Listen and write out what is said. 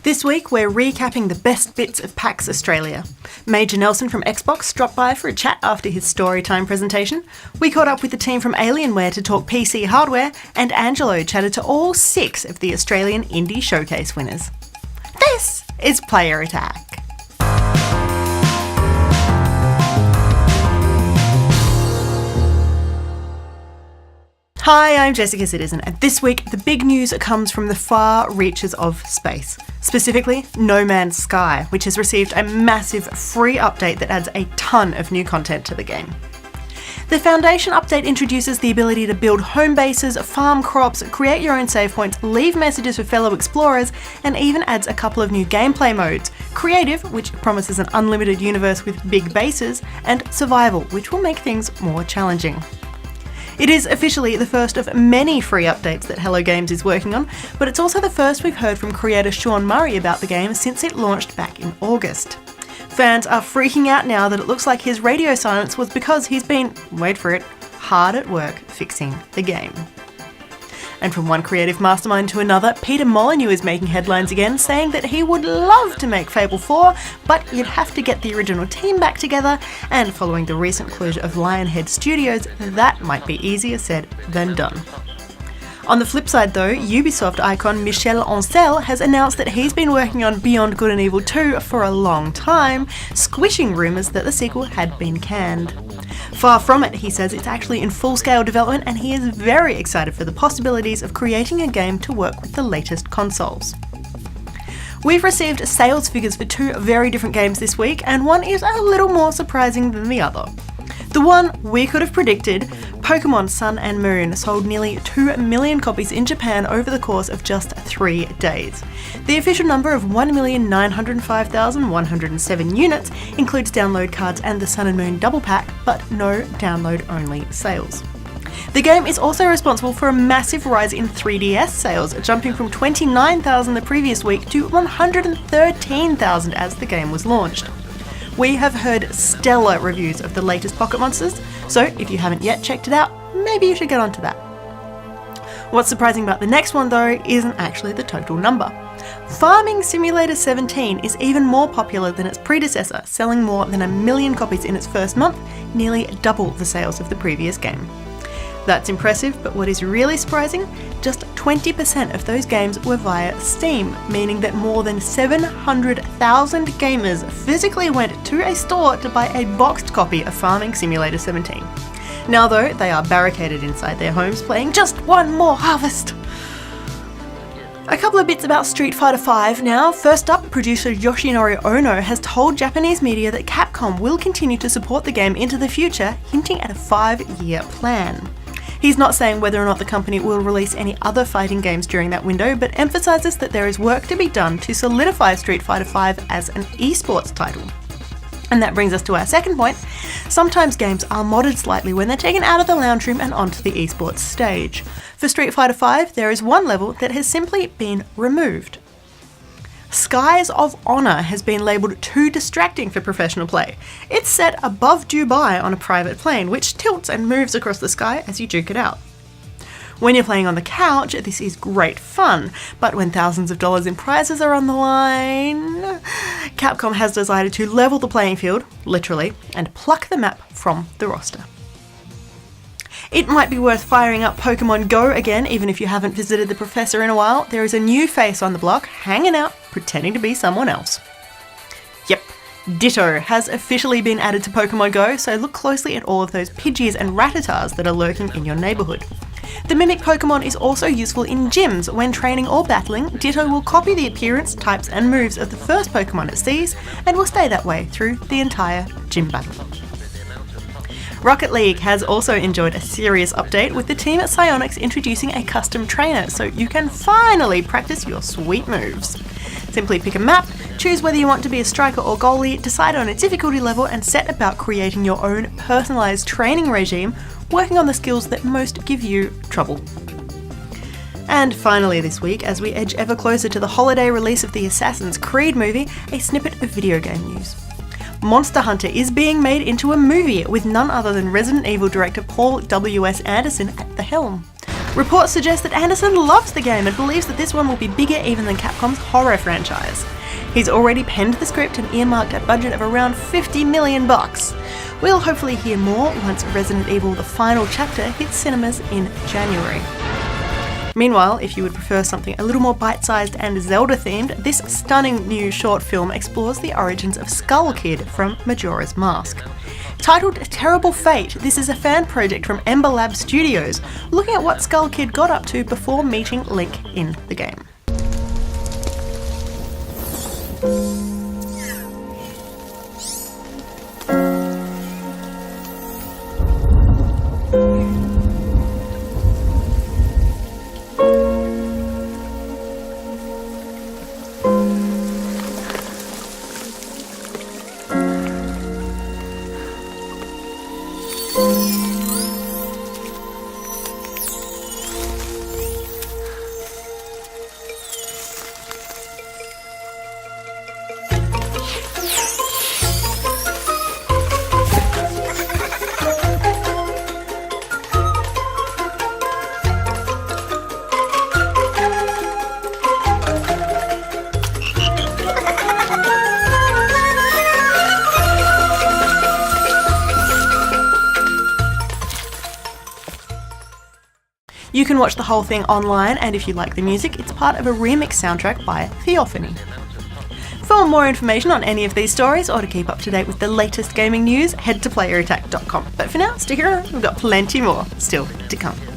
This week we're recapping the best bits of PAX Australia. Major Nelson from Xbox dropped by for a chat after his Storytime presentation. We caught up with the team from Alienware to talk PC hardware, and Angelo chatted to all 6 of the Australian Indie Showcase winners. This is Player Attack. Hi, I'm Jessica Citizen, and this week the big news comes from the far reaches of space. Specifically, No Man's Sky, which has received a massive free update that adds a ton of new content to the game. The Foundation update introduces the ability to build home bases, farm crops, create your own save points, leave messages for fellow explorers, and even adds a couple of new gameplay modes: Creative, which promises an unlimited universe with big bases, and Survival, which will make things more challenging. It is officially the first of many free updates that Hello Games is working on, but it's also the first we've heard from creator Sean Murray about the game since it launched back in August. Fans are freaking out now that it looks like his radio silence was because he's been, wait for it, hard at work fixing the game. And from one creative mastermind to another, Peter Molyneux is making headlines again, saying that he would love to make Fable 4, but you'd have to get the original team back together, and following the recent closure of Lionhead Studios, that might be easier said than done. On the flip side though, Ubisoft icon Michel Ancel has announced that he's been working on Beyond Good and Evil 2 for a long time, squishing rumours that the sequel had been canned. Far from it, he says it's actually in full-scale development, and he is very excited for the possibilities of creating a game to work with the latest consoles. We've received sales figures for 2 very different games this week, and one is a little more surprising than the other. The one we could have predicted, Pokemon Sun and Moon, sold nearly 2 million copies in Japan over the course of just 3 days. The official number of 1,905,107 units includes download cards and the Sun and Moon double pack, but no download-only sales. The game is also responsible for a massive rise in 3DS sales, jumping from 29,000 the previous week to 113,000 as the game was launched. We have heard stellar reviews of the latest Pocket Monsters, so if you haven't yet checked it out, maybe you should get onto that. What's surprising about the next one though isn't actually the total number. Farming Simulator 17 is even more popular than its predecessor, selling more than 1 million copies in its first month, nearly double the sales of the previous game. That's impressive, but what is really surprising? Just 20% of those games were via Steam, meaning that more than 700,000 gamers physically went to a store to buy a boxed copy of Farming Simulator 17. Now though, they are barricaded inside their homes playing just one more harvest. A couple of bits about Street Fighter V now. First up, producer Yoshinori Ono has told Japanese media that Capcom will continue to support the game into the future, hinting at a 5-year plan. He's not saying whether or not the company will release any other fighting games during that window, but emphasises that there is work to be done to solidify Street Fighter V as an esports title. And that brings us to our second point. Sometimes games are modded slightly when they're taken out of the lounge room and onto the esports stage. For Street Fighter V, there is one level that has simply been removed. Skies of Honor has been labelled too distracting for professional play. It's set above Dubai on a private plane, which tilts and moves across the sky as you duke it out. When you're playing on the couch, this is great fun, but when thousands of dollars in prizes are on the line, Capcom has decided to level the playing field, literally, and pluck the map from the roster. It might be worth firing up Pokemon Go again, even if you haven't visited the professor in a while. There is a new face on the block, hanging out, pretending to be someone else. Yep, Ditto has officially been added to Pokemon Go, so look closely at all of those Pidgeys and Rattatas that are lurking in your neighbourhood. The Mimic Pokemon is also useful in gyms. When training or battling, Ditto will copy the appearance, types and moves of the first Pokemon it sees, and will stay that way through the entire gym battle. Rocket League has also enjoyed a serious update, with the team at Psyonix introducing a custom trainer so you can finally practice your sweet moves. Simply pick a map, choose whether you want to be a striker or goalie, decide on a difficulty level and set about creating your own personalised training regime, working on the skills that most give you trouble. And finally this week, as we edge ever closer to the holiday release of the Assassin's Creed movie, a snippet of video game news. Monster Hunter is being made into a movie with none other than Resident Evil director Paul W.S. Anderson at the helm. Reports suggest that Anderson loves the game and believes that this one will be bigger even than Capcom's horror franchise. He's already penned the script and earmarked a budget of around $50 million. We'll hopefully hear more once Resident Evil The Final Chapter hits cinemas in January. Meanwhile, if you would prefer something a little more bite-sized and Zelda-themed, this stunning new short film explores the origins of Skull Kid from Majora's Mask. Titled Terrible Fate, this is a fan project from Ember Lab Studios, looking at what Skull Kid got up to before meeting Link in the game. You can watch the whole thing online, and if you like the music, it's part of a remix soundtrack by Theophany. For more information on any of these stories, or to keep up to date with the latest gaming news, head to playerattack.com. But for now, stick around, we've got plenty more still to come.